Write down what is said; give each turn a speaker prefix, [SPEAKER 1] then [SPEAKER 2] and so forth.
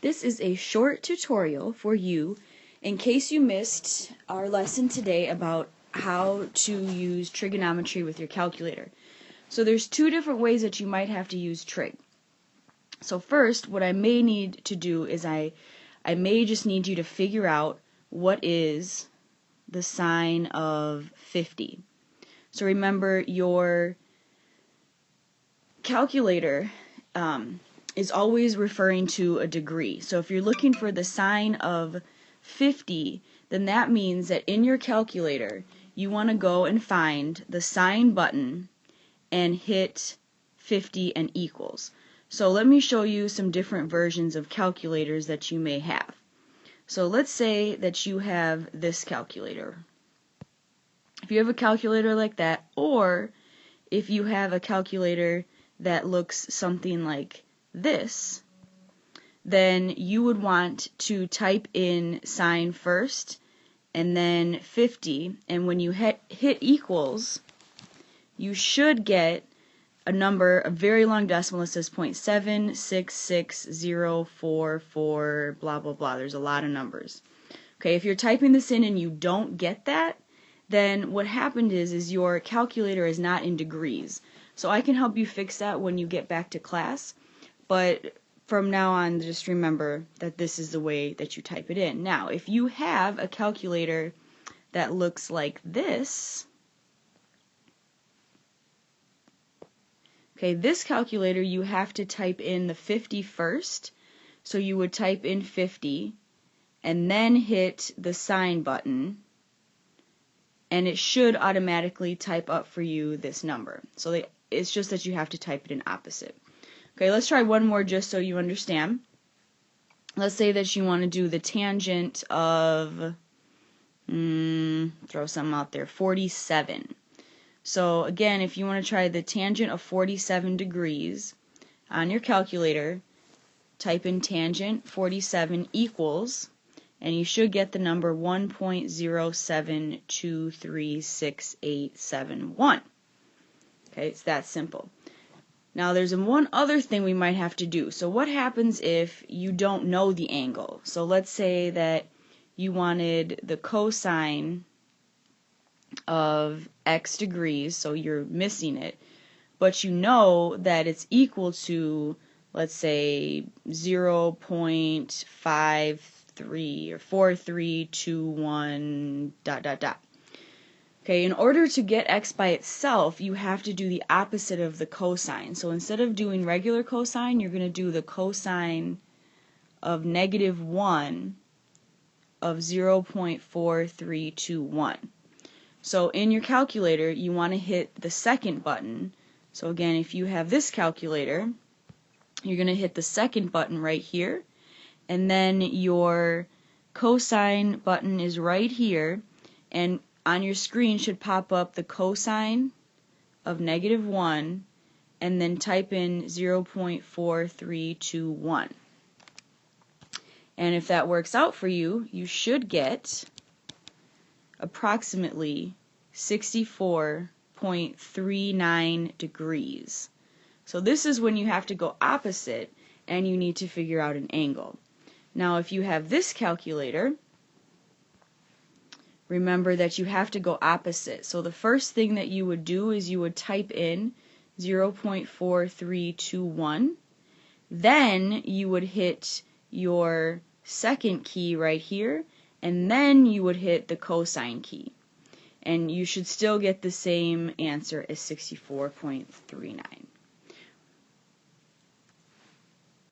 [SPEAKER 1] This is a short tutorial for you in case you missed our lesson today about how to use trigonometry with your calculator. So there's two different ways that you might have to use trig. So first, what I may need to do is I may just need you to figure out what is the sine of 50. So remember, your calculator is always referring to a degree. So if you're looking for the sine of 50, then that means that in your calculator you want to go and find the sine button and hit 50 and equals. So let me show you some different versions of calculators that you may have. So let's say that you have this calculator. If you have a calculator like that, or if you have a calculator that looks something like this, then you would want to type in sine first and then 50, and when you hit equals, you should get a number, a very long decimal that says 0.7660044 blah blah blah. There's a lot of numbers. Okay, if you're typing this in and you don't get that, then what happened is your calculator is not in degrees. So I can help you fix that when you get back to class, but from now on just remember that this is the way that you type it in. Now, if you have a calculator that looks like this, okay, this calculator you have to type in the 50 first, so you would type in 50 and then hit the sine button, and it should automatically type up for you this number. So it's just that you have to type it in opposite. Okay, let's try one more just so you understand. Let's say that you want to do the tangent of, throw something out there, 47. So again, if you want to try the tangent of 47 degrees on your calculator, type in tangent 47 equals, and you should get the number 1.07236871. Okay, it's that simple. Now there's one other thing we might have to do. So what happens if you don't know the angle? So let's say that you wanted the cosine of x degrees, so you're missing it, but you know that it's equal to, let's say, 0.53 or 4321 ... Okay, in order to get x by itself, you have to do the opposite of the cosine. So instead of doing regular cosine, you're going to do the cosine of -1 of 0.4321. So in your calculator, you want to hit the second button. So again, if you have this calculator, you're going to hit the second button right here, and then your cosine button is right here, and on your screen should pop up the cosine of -1, and then type in 0.4321. And if that works out for you, you should get approximately 64.39 degrees. So this is when you have to go opposite and you need to figure out an angle. Now if you have this calculator, remember that you have to go opposite. So the first thing that you would do is you would type in 0.4321, then you would hit your second key right here, and then you would hit the cosine key. And you should still get the same answer as 64.39.